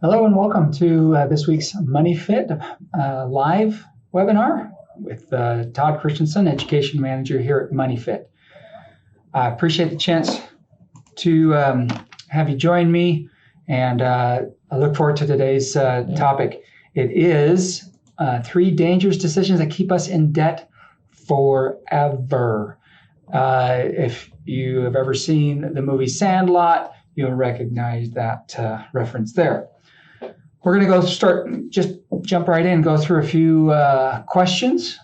Hello and welcome to this week's Money Fit live webinar with Todd Christensen, Education Manager here at Money Fit. I appreciate the chance to have you join me, and I look forward to today's topic. It is 3 dangerous decisions that keep us in debt forever. If you have ever seen the movie Sandlot, you'll recognize that reference there. We're going to just jump right in, go through a few questions,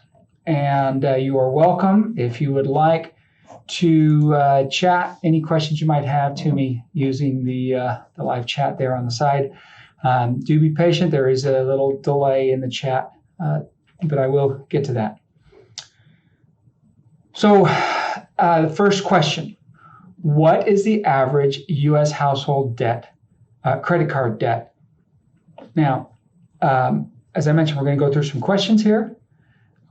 and you are welcome if you would like to chat any questions you might have to me using the live chat there on the side. Do be patient. There is a little delay in the chat, but I will get to that. So the first question, what is the average U.S. household debt, credit card debt? Now, as I mentioned, we're going to go through some questions here.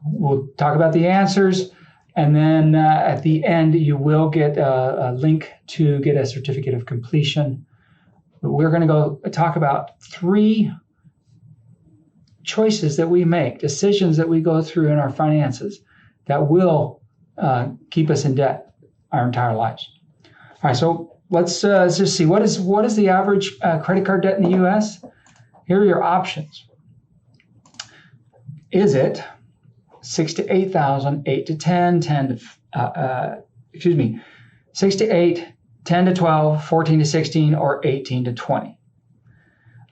We'll talk about the answers, and then at the end, you will get a link to get a certificate of completion. But we're going to go talk about 3 choices that we make, decisions that we go through in our finances that will keep us in debt our entire lives. All right, so let's just see, what is the average credit card debt in the U.S.? Here are your options. Is it 6 to 8,000, 8 to 10, 6 to 8, 10 to 12, 14 to 16, or 18 to 20?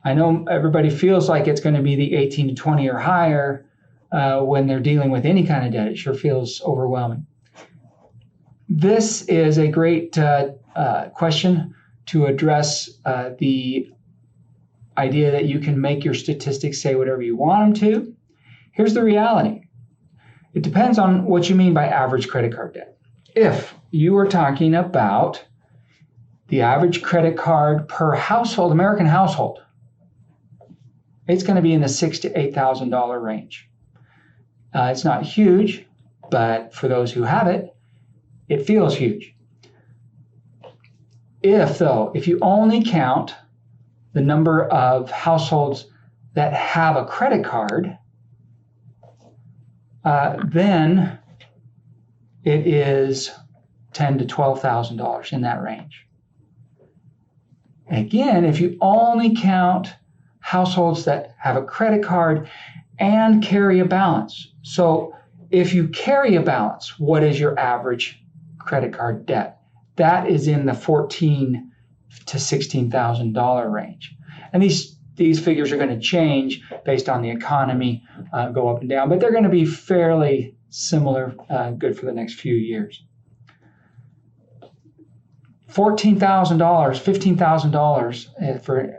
I know everybody feels like it's going to be the 18 to 20 or higher when they're dealing with any kind of debt. It sure feels overwhelming. This is a great question to address the idea that you can make your statistics say whatever you want them to. Here's the reality. It depends on what you mean by average credit card debt. If you are talking about the average credit card per household, American household, it's going to be in the $6,000 to $8,000 range. It's not huge, but for those who have it, it feels huge. If you only count the number of households that have a credit card, then it is $10,000 to $12,000 in that range. Again, if you only count households that have a credit card and carry a balance. So if you carry a balance, what is your average credit card debt? That is in the $14,000 to $16,000 range. And these figures are going to change based on the economy, go up and down, but they're going to be fairly similar, good for the next few years. $14,000, $15,000 for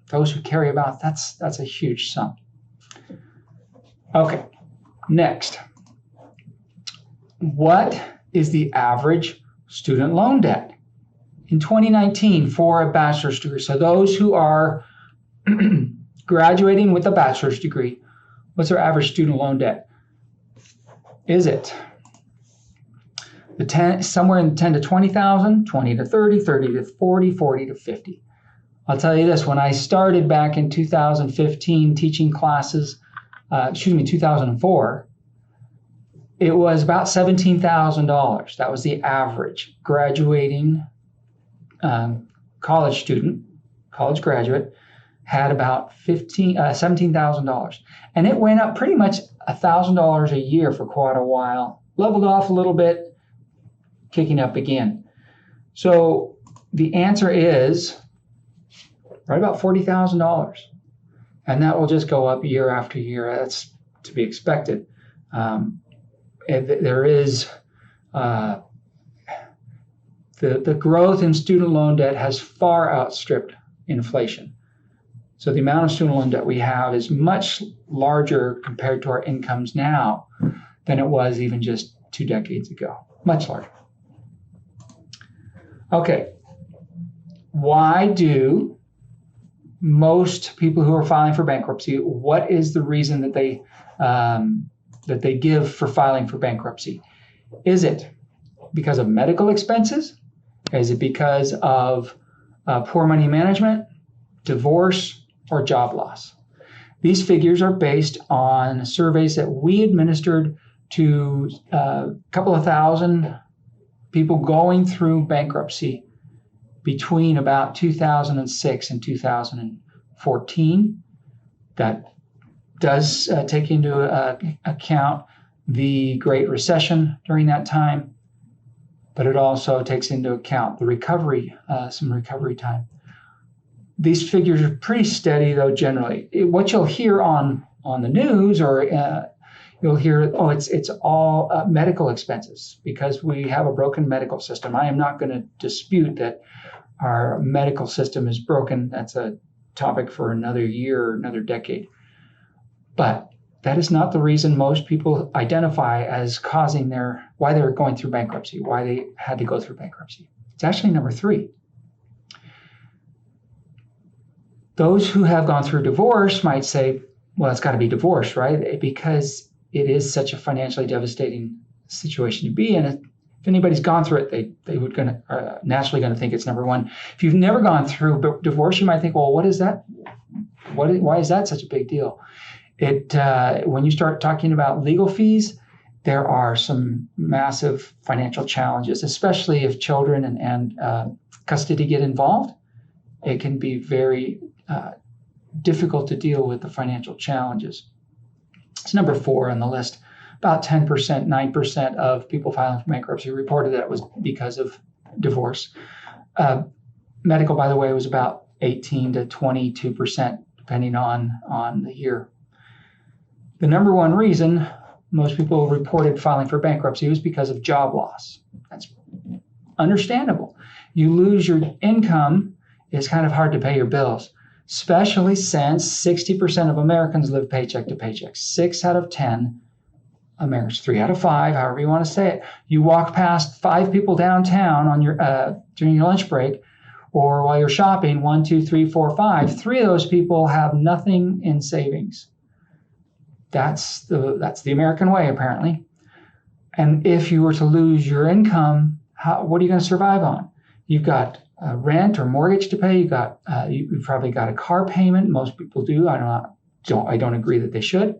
those who carry a balance, that's a huge sum. Okay, next. What is the average student loan debt in 2019 for a bachelor's degree? So those who are graduating with a bachelor's degree, what's their average student loan debt? Is it somewhere in 10 to 20,000, 20 to 30, 30 to 40, 40 to 50? I'll tell you this, when I started back in 2015 teaching classes, 2004, it was about $17,000. That was the average graduating college student, college graduate, had about $17,000. And it went up pretty much $1,000 a year for quite a while, leveled off a little bit, kicking up again. So the answer is right about $40,000. And that will just go up year after year. That's to be expected. There is the growth in student loan debt has far outstripped inflation. So the amount of student loan debt we have is much larger compared to our incomes now than it was even just 2 decades ago. Much larger. Okay. Why do most people who are filing for bankruptcy, what is the reason that they give for filing for bankruptcy? Is it because of medical expenses? Is it because of poor money management, divorce, or job loss. These figures are based on surveys that we administered to a couple of thousand people going through bankruptcy between about 2006 and 2014. That does take into account the Great Recession during that time, but it also takes into account the recovery, some recovery time. These figures are pretty steady, though, generally. What you'll hear on the news, or you'll hear, oh, it's all medical expenses because we have a broken medical system. I am not going to dispute that our medical system is broken. That's a topic for another year or another decade. But that is not the reason most people identify as causing why they're going through bankruptcy, why they had to go through bankruptcy. It's actually number 3. Those who have gone through divorce might say, well, it's got to be divorce, right? Because it is such a financially devastating situation to be in. If anybody's gone through it, they would naturally going to think it's number 1. If you've never gone through divorce, you might think, well, what is that? Why is that such a big deal? When you start talking about legal fees, there are some massive financial challenges, especially if children and custody get involved. It can be very difficult to deal with the financial challenges. It's number 4 on the list. About 10%, 9% of people filing for bankruptcy reported that it was because of divorce. Medical, by the way, was about 18 to 22%, depending on the year. The number 1 reason most people reported filing for bankruptcy was because of job loss. That's understandable. You lose your income, it's kind of hard to pay your bills, especially since 60% of Americans live paycheck to paycheck. 6 out of 10 Americans, 3 out of 5, however you want to say it. You walk past 5 people downtown on your during your lunch break, or while you're shopping, 1, 2, 3, 4, 5. 3 of those people have nothing in savings. That's the American way, apparently. And if you were to lose your income, what are you going to survive on? You've got rent or mortgage to pay. You've probably got a car payment. Most people do. I don't agree that they should.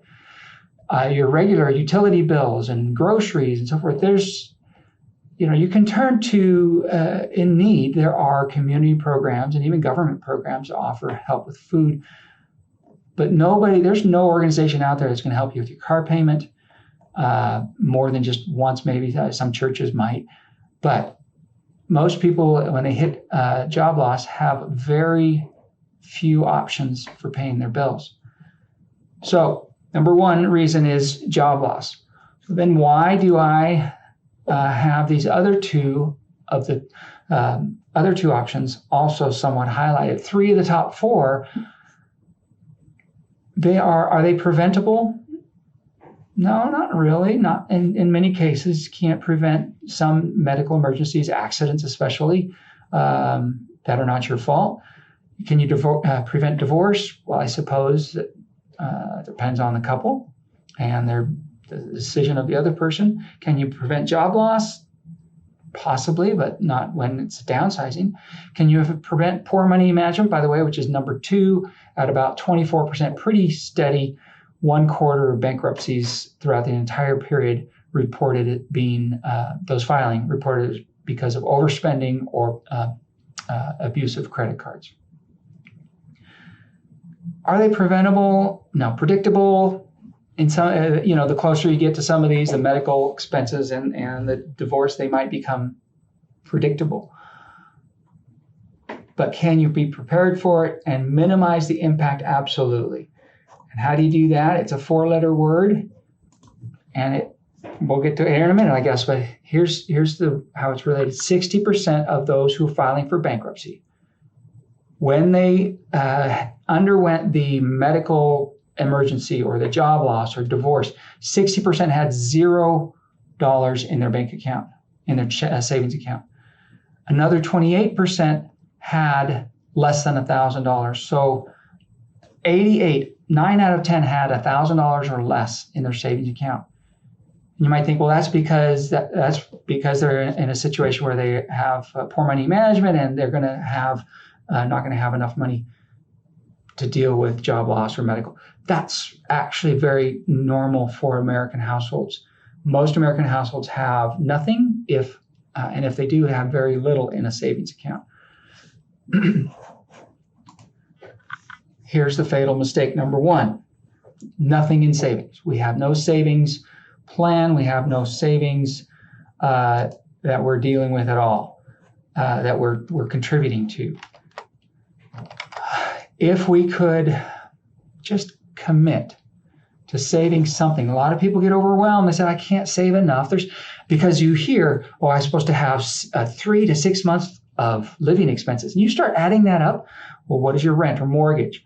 Your regular utility bills and groceries and so forth. You can turn to, in need, there are community programs and even government programs that offer help with food. But there's no organization out there that's going to help you with your car payment more than just once, maybe. Some churches might. But most people, when they hit job loss, have very few options for paying their bills. So number 1 reason is job loss. So then why do I have these other 2 of the other 2 options also somewhat highlighted? 3 of the top 4, are they preventable? No, not really. Not in many cases. Can't prevent some medical emergencies, accidents especially, that are not your fault. Can you prevent divorce? Well, I suppose that depends on the couple and the decision of the other person. Can you prevent job loss? Possibly, but not when it's downsizing. Can you prevent poor money management, by the way, which is number 2 at about 24%, pretty steady. 1/4 of bankruptcies throughout the entire period reported it being, those filing reported because of overspending or abuse of credit cards. Are they preventable? No. Predictable? In some, the closer you get to some of these, the medical expenses and the divorce, they might become predictable. But can you be prepared for it and minimize the impact? Absolutely. And how do you do that? It's a 4-letter word, and we'll get to it in a minute, I guess. But here's how it's related. 60% of those who are filing for bankruptcy, when they underwent the medical emergency or the job loss or divorce, 60% had $0 in their bank account, in their savings account. Another 28% had less than $1,000. So 9 out of 10 had $1,000 or less in their savings account. You might think, well, that's because they're in a situation where they have poor money management and they're going to have not going to have enough money to deal with job loss or medical. That's actually very normal for American households. Most American households have nothing, and if they do, have very little in a savings account. Here's the fatal mistake number one: nothing in savings. We have no savings plan. We have no savings that we're dealing with at all, that we're contributing to. If we could just commit to saving something. A lot of people get overwhelmed. They say, I can't save enough. Because you hear, oh, I'm supposed to have 3 to 6 months of living expenses. And you start adding that up. Well, what is your rent or mortgage?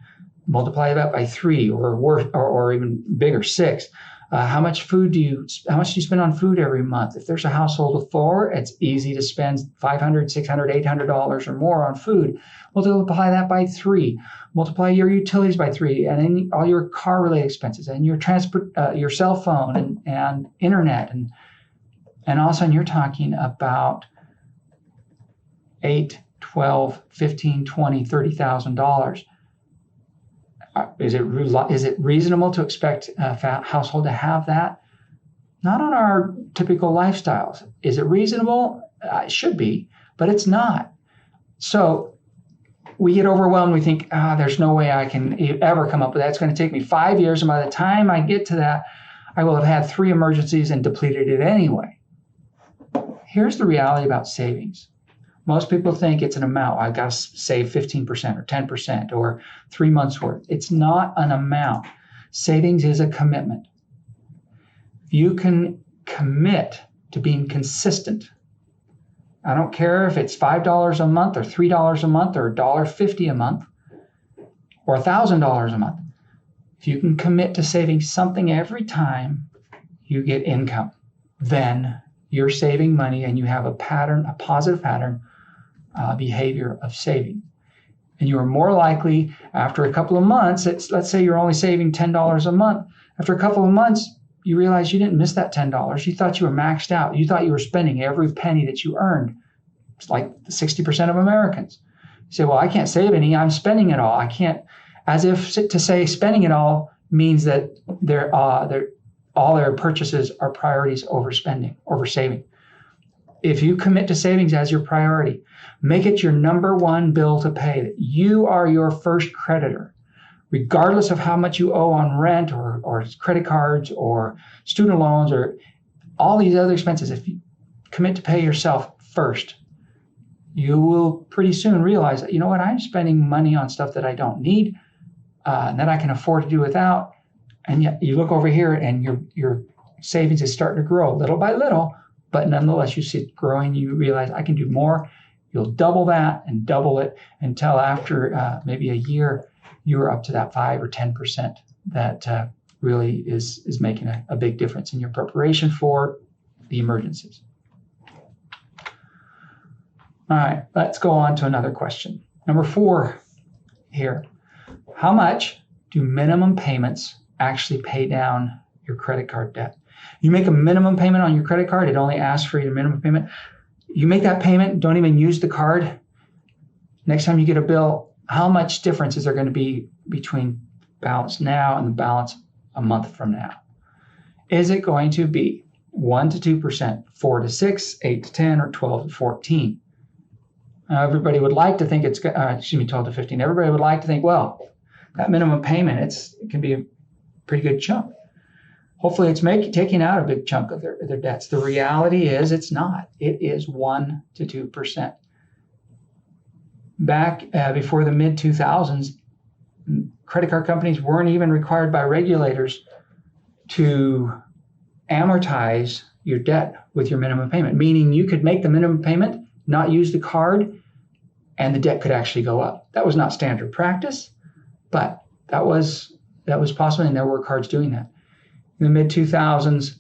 Multiply that by 3 or even bigger, 6. How much do you spend on food every month? If there's a household of 4, it's easy to spend $500, $600, $800 or more on food. Multiply that by 3. Multiply your utilities by 3, and then all your car-related expenses and your transport, your cell phone and internet, and all of a sudden you're talking about $8, $12, $15, $20, $30,000. Is it reasonable to expect a household to have that? Not on our typical lifestyles. Is it reasonable? It should be, but it's not. So we get overwhelmed. We think, there's no way I can ever come up with that. It's going to take me 5 years, and by the time I get to that, I will have had 3 emergencies and depleted it anyway. Here's the reality about savings. Most people think it's an amount. I've got to save 15% or 10% or 3 months worth. It's not an amount. Savings is a commitment. If you can commit to being consistent, I don't care if it's $5 a month or $3 a month or $1.50 a month or $1,000 a month. If you can commit to saving something every time you get income, then you're saving money and you have a positive pattern behavior of saving. And you are more likely, after a couple of months, let's say you're only saving $10 a month. After a couple of months, you realize you didn't miss that $10. You thought you were maxed out. You thought you were spending every penny that you earned. It's like 60% of Americans. You say, well, I can't save any. I'm spending it all. I can't, as if to say spending it all means that all their purchases are priorities over saving. If you commit to savings as your priority, make it your number one bill to pay, that you are your first creditor, regardless of how much you owe on rent or credit cards or student loans or all these other expenses. If you commit to pay yourself first, you will pretty soon realize that, you know what, I'm spending money on stuff that I don't need and that I can afford to do without. And yet you look over here and your savings is starting to grow little by little, but nonetheless you see it growing. You realize I can do more. You'll double that and double it until after maybe a year, you're up to that 5 or 10% that really is making a big difference in your preparation for the emergencies. All right, let's go on to another question. Number 4 here. How much do minimum payments actually pay down your credit card debt? You make a minimum payment on your credit card, it only asks for your minimum payment. You make that payment, don't even use the card. Next time you get a bill, how much difference is there going to be between balance now and the balance a month from now? Is it going to be 1 to 2%, 4 to 6, 8 to 10, or 12 to 14? Everybody would like to think 12 to 15. Everybody would like to think, well, that minimum payment, it can be a pretty good chunk. Hopefully it's taking out a big chunk of their debts. The reality is it's not. It is 1 to 2%. Back before the mid-2000s, credit card companies weren't even required by regulators to amortize your debt with your minimum payment, meaning you could make the minimum payment, not use the card, and the debt could actually go up. That was not standard practice, but that was possible, and there were cards doing that. In the mid-2000s,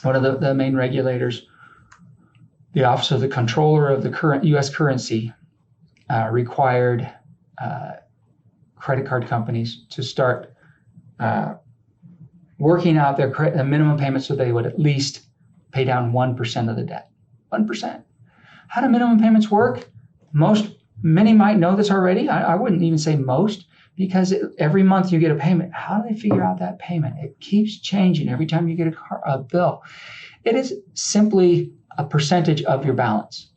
one of the main regulators, the Office of the Comptroller of the current U.S. currency, required credit card companies to start working out their minimum payments so they would at least pay down 1% of the debt. 1%. How do minimum payments work? Most Many might know this already. I wouldn't even say most, because every month you get a payment. How do they figure out that payment? It keeps changing every time you get a bill. It is simply a percentage of your balance.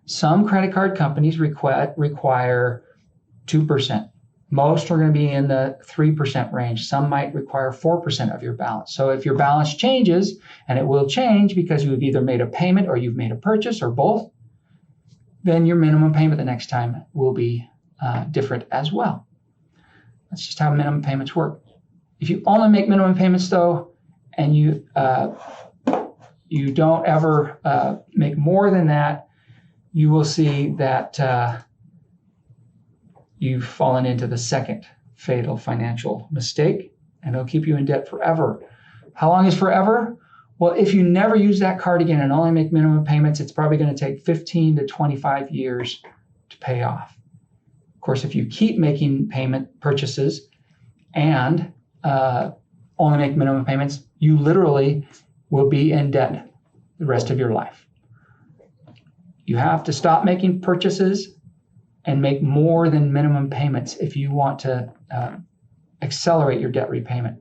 Some credit card companies require 2%. Most are going to be in the 3% range. Some might require 4% of your balance. So if your balance changes, and it will change because you've either made a payment or you've made a purchase or both, then your minimum payment the next time will be different as well. That's just how minimum payments work. If you only make minimum payments though, and you don't ever make more than that, you will see that you've fallen into the second fatal financial mistake, and it'll keep you in debt forever. How long is forever? Well, if you never use that card again and only make minimum payments, it's probably going to take 15 to 25 years to pay off. Of course, if you keep making purchases and only make minimum payments, you literally will be in debt the rest of your life. You have to stop making purchases and make more than minimum payments if you want to accelerate your debt repayment.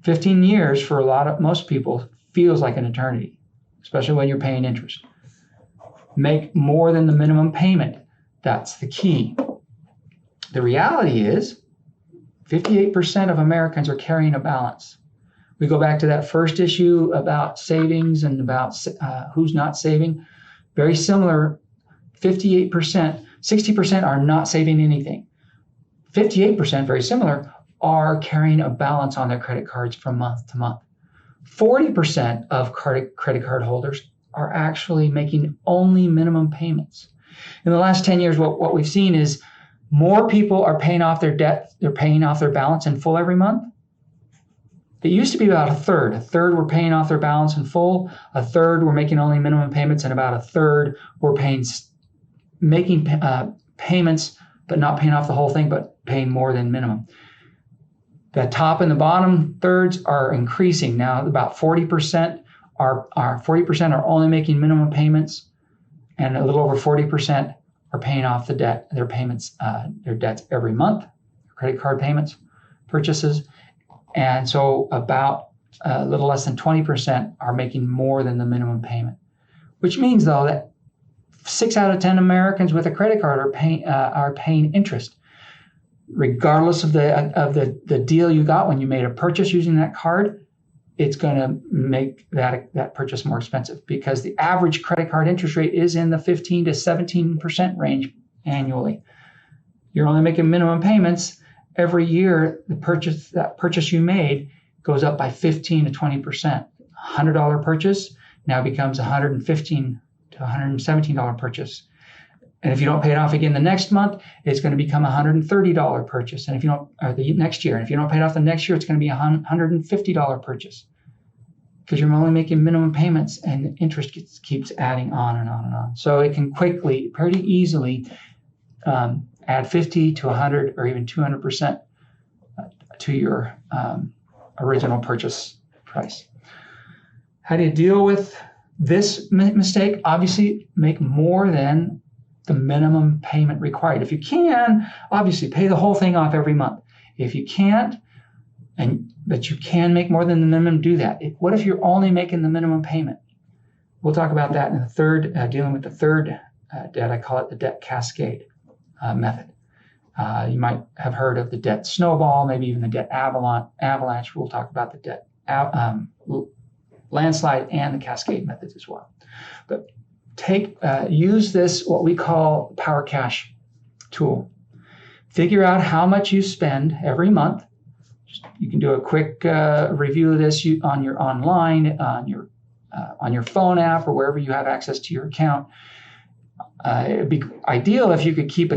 15 years for most people feels like an eternity, especially when you're paying interest. Make more than the minimum payment. That's the key. The reality is 58% of Americans are carrying a balance. We go back to that first issue about savings and about who's not saving. Very similar, 58%, 60% are not saving anything. 58%, very similar, are carrying a balance on their credit cards from month to month. 40% of credit card holders are actually making only minimum payments. In the last 10 years, what we've seen is more people are paying off their debt, they're paying off their balance in full every month. It used to be about a third. A third were paying off their balance in full, a third were making only minimum payments, and about a third were making payments, but not paying off the whole thing, but paying more than minimum. The top and the bottom thirds are increasing. Now about 40% are only making minimum payments, and a little over 40% are paying off their debts every month, credit card payments, purchases. And so about a little less than 20% are making more than the minimum payment, which means though that 6 out of 10 Americans with a credit card are paying interest, regardless of the deal you got when you made a purchase using that card. It's going to make that purchase more expensive because the average credit card interest rate is in the 15 to 17% range annually. You're only making minimum payments. Every year, that purchase you made goes up by 15 to 20%. $100 purchase now becomes $115 to $117 purchase. And if you don't pay it off again the next month, it's going to become a $130 purchase. And if you don't, or the next year, and if you don't pay it off the next year, it's going to be a $150 purchase because you're only making minimum payments and interest keeps adding on and on and on. So it can quickly, pretty easily add 50 to 100 or even 200% to your original purchase price. How do you deal with this mistake? Obviously, make more than the minimum payment required. If you can, obviously pay the whole thing off every month. If you can't, but you can make more than the minimum, do that. What if you're only making the minimum payment? We'll talk about that in the third, dealing with the third debt. I call it the debt cascade method. You might have heard of the debt snowball, maybe even the debt avalanche. We'll talk about the debt landslide and the cascade methods as well. But use this, what we call Power Cash tool. Figure out how much you spend every month. You can do a quick review of this on your online, on your phone app, or wherever you have access to your account. It'd be ideal if you could keep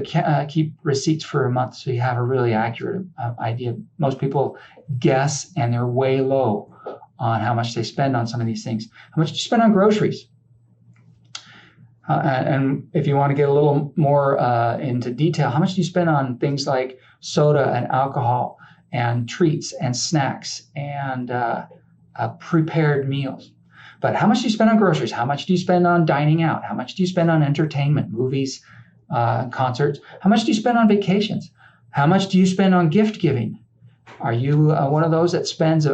receipts for a month so you have a really accurate idea. Most people guess, and they're way low on how much they spend on some of these things. How much do you spend on groceries? And if you want to get a little more into detail, how much do you spend on things like soda and alcohol and treats and snacks and prepared meals? But how much do you spend on groceries? How much do you spend on dining out? How much do you spend on entertainment, movies, concerts? How much do you spend on vacations? How much do you spend on gift giving? Are you one of those that spends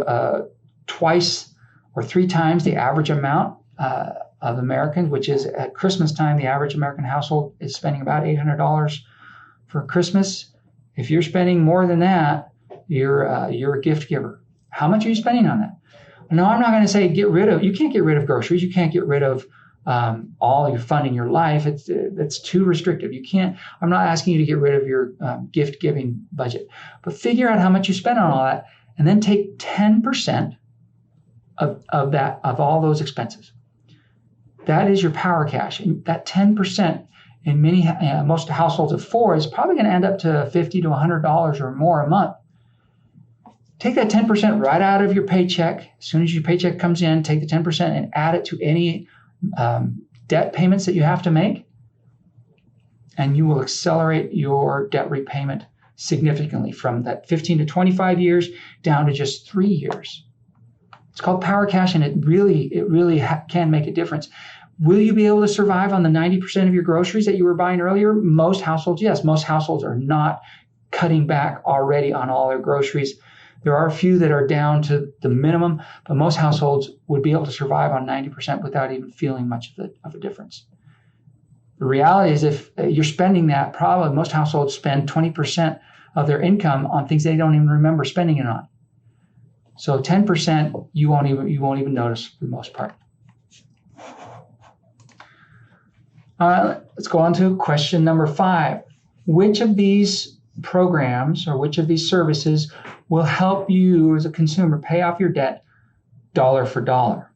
twice or 3 times the average amount of Americans, which is at Christmas time, the average American household is spending about $800 for Christmas? If you're spending more than that, you're a gift giver. How much are you spending on that? No, I'm not going to say you can't get rid of groceries. You can't get rid of all your funding your life. It's too restrictive. You can't. I'm not asking you to get rid of your gift giving budget, but figure out how much you spend on all that, and then take 10% of all those expenses. That is your power cash. And that 10% in most households of 4 is probably going to end up to $50 to $100 or more a month. Take that 10% right out of your paycheck. As soon as your paycheck comes in, take the 10% and add it to any debt payments that you have to make, and you will accelerate your debt repayment significantly from that 15 to 25 years down to just 3 years. It's called power cash, and it really can make a difference. Will you be able to survive on the 90% of your groceries that you were buying earlier? Most households, yes. Most households are not cutting back already on all their groceries. There are a few that are down to the minimum, but most households would be able to survive on 90% without even feeling much of a difference. The reality is, if you're spending that, probably most households spend 20% of their income on things they don't even remember spending it on. So 10% you won't even notice for the most part. All right, let's go on to question number 5. Which of these programs or which of these services will help you as a consumer pay off your debt dollar for dollar?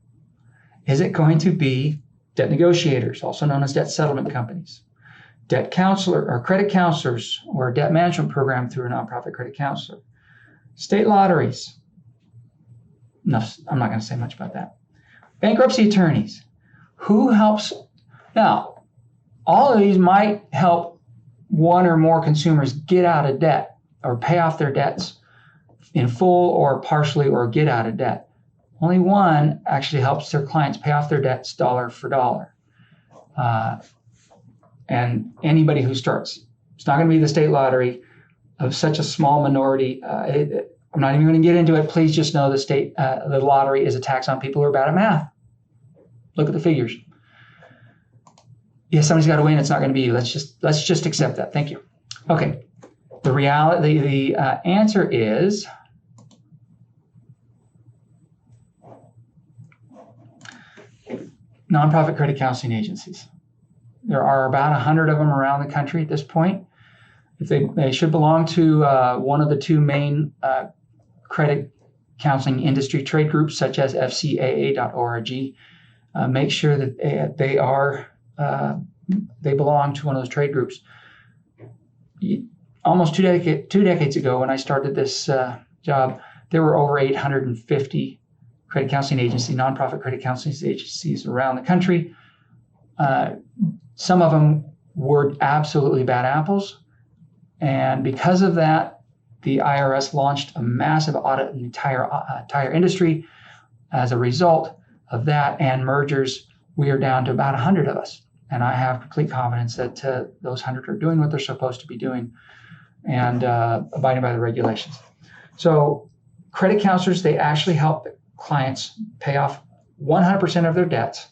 Is it going to be debt negotiators, also known as debt settlement companies, debt counselor or credit counselors, or a debt management program through a nonprofit credit counselor, state lotteries? No, I'm not going to say much about that. Bankruptcy attorneys. Who helps? Now, all of these might help one or more consumers get out of debt or pay off their debts in full or partially, or get out of debt. Only one actually helps their clients pay off their debts dollar for dollar. And anybody who starts, it's not going to be the state lottery of such a small minority. I'm not even going to get into it. Please just know the lottery is a tax on people who are bad at math. Look at the figures. Yes, somebody's got to win. It's not going to be you. Let's just accept that. Thank you. Okay. The answer is nonprofit credit counseling agencies. There are about 100 of them around the country at this point. If they should belong to one of the 2 main credit counseling industry trade groups, such as FCAA.org. Make sure that they belong to one of those trade groups. Almost two decades ago, when I started this job, there were over 850 credit counseling agencies, nonprofit credit counseling agencies around the country. Some of them were absolutely bad apples. And because of that, the IRS launched a massive audit in the entire industry. As a result of that and mergers, we are down to about 100 of us. And I have complete confidence that those 100 are doing what they're supposed to be doing and abiding by the regulations. So credit counselors, they actually help clients pay off 100% of their debts,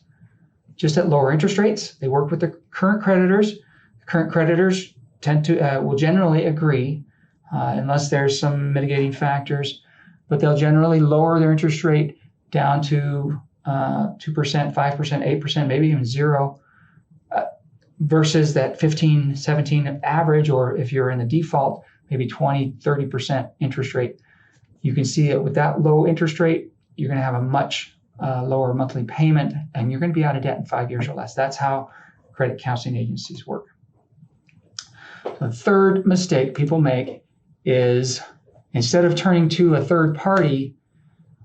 just at lower interest rates. They work with the current creditors. The current creditors will generally agree, unless there's some mitigating factors, but they'll generally lower their interest rate down to 2%, 5%, 8%, maybe even 0%, versus that 15, 17 average, or if you're in the default, maybe 20, 30% interest rate. You can see that with that low interest rate, you're going to have a much lower monthly payment, and you're going to be out of debt in 5 years or less. That's how credit counseling agencies work. The third mistake people make is, instead of turning to a third party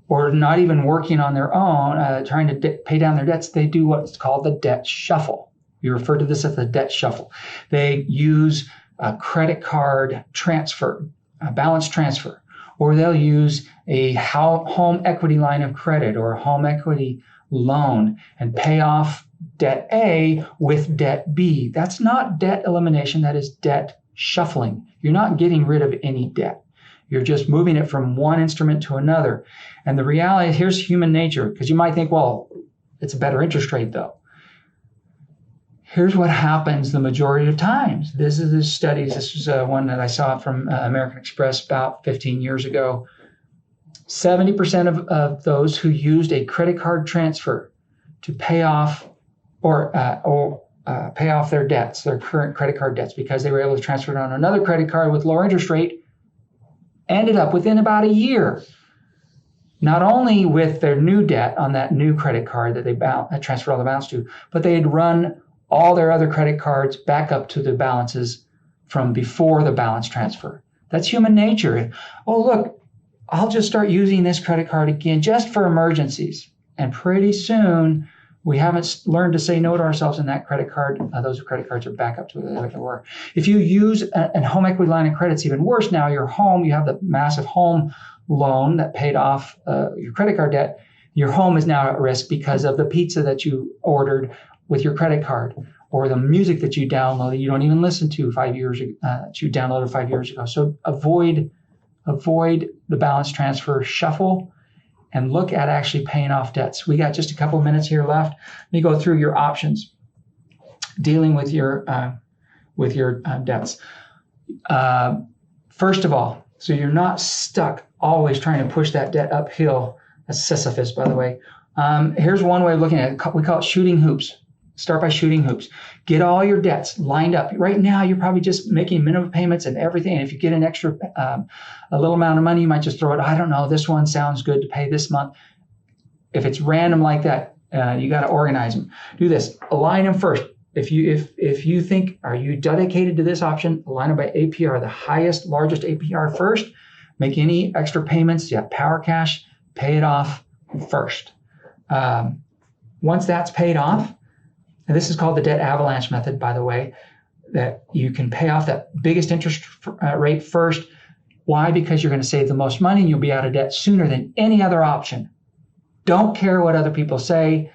or not even working on their own, trying to pay down their debts, they do what's called the debt shuffle. We refer to this as the debt shuffle. They use a credit card transfer, a balance transfer, or they'll use a home equity line of credit or a home equity loan and pay off debt A with debt B. That's not debt elimination, that is debt shuffling. You're not getting rid of any debt. You're just moving it from one instrument to another. And the reality, here's human nature, because you might think, well, it's a better interest rate though. Here's what happens the majority of times. This is the studies. This was one that I saw from American Express about 15 years ago. 70% of those who used a credit card transfer to pay off or pay off their debts, their current credit card debts, because they were able to transfer it on another credit card with lower interest rate, ended up within about a year, not only with their new debt on that new credit card that they transferred all the balance to, but they had run all their other credit cards back up to the balances from before the balance transfer. That's human nature. Oh, look, I'll just start using this credit card again just for emergencies. And pretty soon, we haven't learned to say no to ourselves in that credit card. Those credit cards are back up to what they were. If you use a home equity line of credit, it's even worse now. Your home, you have the massive home loan that paid off your credit card debt. Your home is now at risk because of the pizza that you ordered with your credit card, or the music that you downloaded you don't even listen to 5 years ago, that you downloaded 5 years ago. So avoid the balance transfer shuffle and look at actually paying off debts. We got just a couple of minutes here left. Let me go through your options dealing with your debts. First of all, so you're not stuck always trying to push that debt uphill. That's Sisyphus, by the way. Here's one way of looking at it. We call it shooting hoops. Start by shooting hoops. Get all your debts lined up. Right now, you're probably just making minimum payments and everything. And if you get an extra, a little amount of money, you might just throw it. I don't know, this one sounds good to pay this month. If it's random like that, you got to organize them. Do this. Align them first. If you think, are you dedicated to this option? Align them by APR, the highest, largest APR first. Make any extra payments. You have power cash. Pay it off first. Once that's paid off, and this is called the debt avalanche method, by the way, that you can pay off that biggest interest rate first. Why? Because you're going to save the most money and you'll be out of debt sooner than any other option. Don't care what other people say.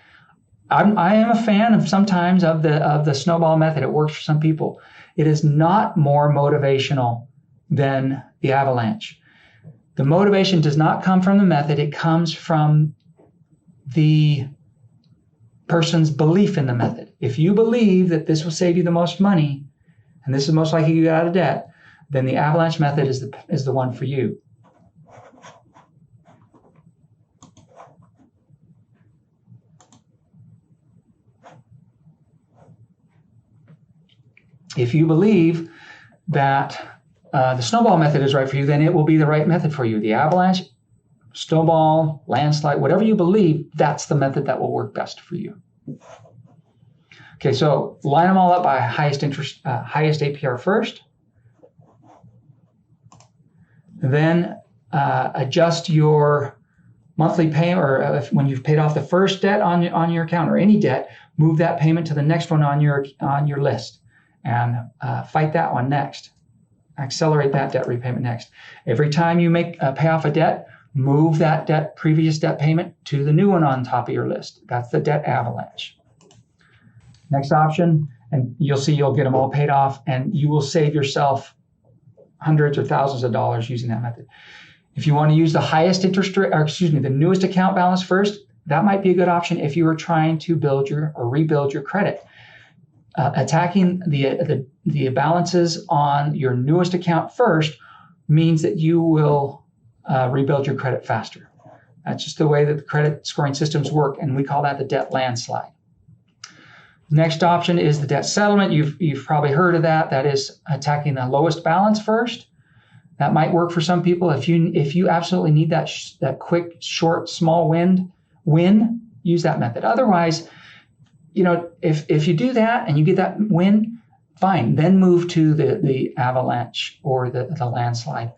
I am a fan of sometimes of the snowball method. It works for some people. It is not more motivational than the avalanche. The motivation does not come from the method. It comes from the person's belief in the method. If you believe that this will save you the most money, and this is most likely you get out of debt, then the avalanche method is the one for you. If you believe that the snowball method is right for you, then it will be the right method for you. The avalanche, snowball, landslide, whatever you believe, that's the method that will work best for you. Okay, so line them all up by highest APR first. Then adjust your monthly payment, or when you've paid off the first debt on your account or any debt, move that payment to the next one on your list, and fight that one next. Accelerate that debt repayment next. Every time you pay off a debt, move that previous debt payment to the new one on top of your list. That's the debt avalanche. Next option, and you'll see you'll get them all paid off, and you will save yourself hundreds or thousands of dollars using that method. If you want to use the highest interest rate, the newest account balance first, that might be a good option if you are trying to rebuild your credit. Attacking the balances on your newest account first means that you will rebuild your credit faster. That's just the way that the credit scoring systems work, and we call that the debt landslide. Next option is the debt settlement. You've probably heard of that. That is attacking the lowest balance first. That might work for some people. If you absolutely need that quick, short, small win, use that method. Otherwise, if you do that and you get that win, fine. Then move to the avalanche or the landslide.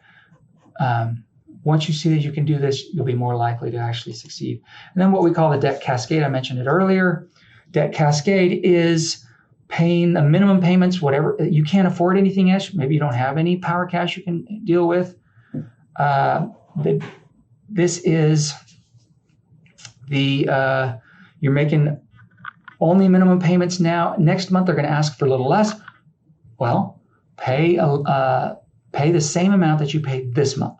Once you see that you can do this, you'll be more likely to actually succeed. And then what we call the debt cascade, I mentioned it earlier. Debt cascade is paying the minimum payments, whatever. You can't afford anything else. Maybe you don't have any power cash you can deal with. This is you're making Only minimum payments now. Next month, they're going to ask for a little less. Well, pay the same amount that you paid this month.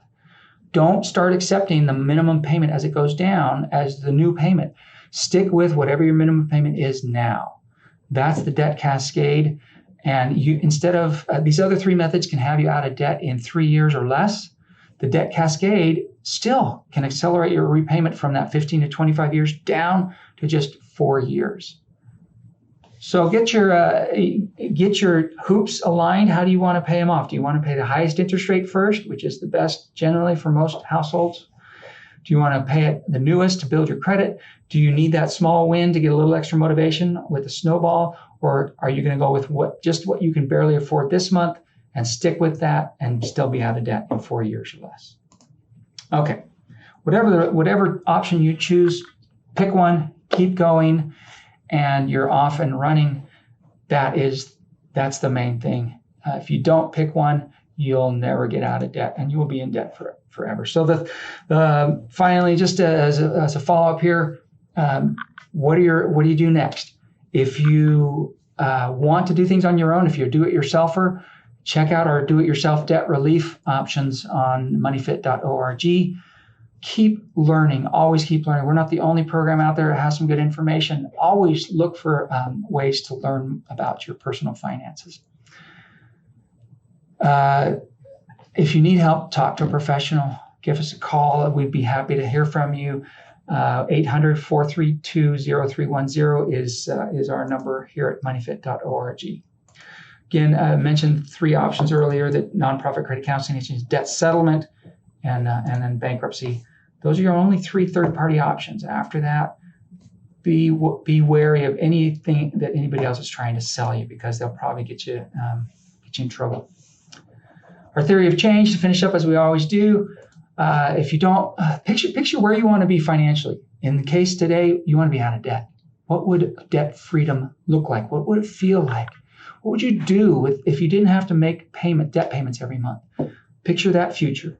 Don't start accepting the minimum payment as it goes down as the new payment. Stick with whatever your minimum payment is now. That's the debt cascade. And you, instead of these other three methods can have you out of debt in 3 years or less, the debt cascade still can accelerate your repayment from that 15 to 25 years down to just 4 years. So get your hoops aligned. How do you want to pay them off? Do you want to pay the highest interest rate first, which is the best generally for most households? Do you want to pay it the newest to build your credit? Do you need that small win to get a little extra motivation with a snowball? Or are you going to go with what you can barely afford this month and stick with that and still be out of debt in 4 years or less? Okay, whatever option you choose, pick one, keep going, and you're off and running. That's the main thing. If you don't pick one, you'll never get out of debt, and you will be in debt forever. So finally, just as a follow-up here, what do you do next? If you want to do things on your own, if you're a do-it-yourselfer, check out our do-it-yourself debt relief options on moneyfit.org. Keep learning, always keep learning. We're not the only program out there that has some good information. Always look for ways to learn about your personal finances. If you need help, talk to a professional. Give us a call. We'd be happy to hear from you. 800-432-0310 is our number here at moneyfit.org. Again, I mentioned 3 options earlier: that nonprofit credit counseling agencies, debt settlement, and then bankruptcy. Those are your only 3 third-party options. After that, be wary of anything that anybody else is trying to sell you, because they'll probably get you in trouble. Our theory of change, to finish up as we always do. If you don't picture where you want to be financially. In the case today, you want to be out of debt. What would debt freedom look like? What would it feel like? What would you do if you didn't have to make debt payments every month? Picture that future.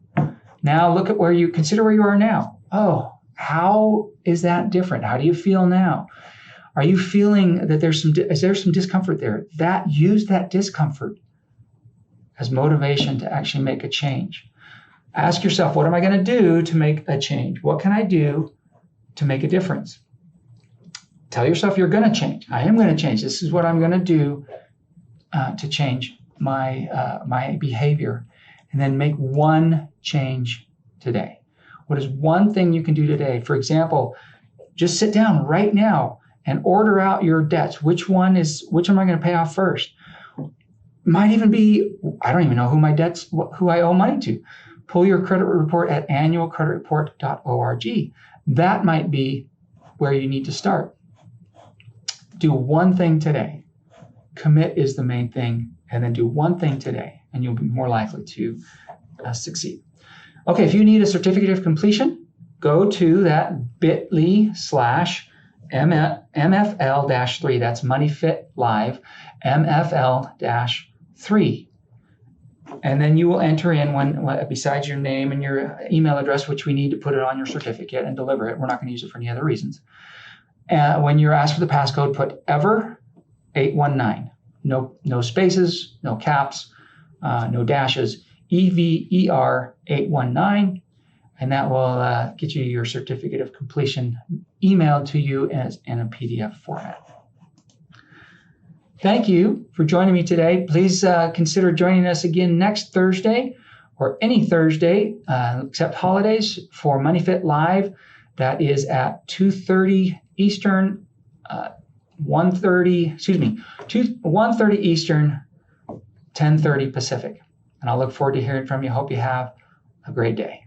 Now look at consider where you are now. Oh, how is that different? How do you feel now? Are you feeling that is there some discomfort there? Use that discomfort as motivation to actually make a change. Ask yourself, what am I going to do to make a change? What can I do to make a difference? Tell yourself you're going to change. I am going to change. This is what I'm going to do to change my behavior. And then make one change today. What is one thing you can do today? For example, just sit down right now and order out your debts. Which am I going to pay off first? Might even be, I don't even know who I owe money to. Pull your credit report at annualcreditreport.org. That might be where you need to start. Do one thing today. Commit is the main thing, and then do one thing today, and you'll be more likely to succeed. Okay, if you need a certificate of completion, go to that bit.ly/MFL-3. That's MoneyFit Live, MFL-3. And then you will enter in besides your name and your email address, which we need to put it on your certificate and deliver it. We're not going to use it for any other reasons. When you're asked for the passcode, put EVER819. No spaces, no caps, no dashes. EVER819, and that will get you your certificate of completion emailed to you in a PDF format. Thank you for joining me today. Please consider joining us again next Thursday or any Thursday except holidays for MoneyFit Live. That is at 2:30 Eastern, 1:30 Eastern, 10:30 Pacific. And I'll look forward to hearing from you. Hope you have a great day.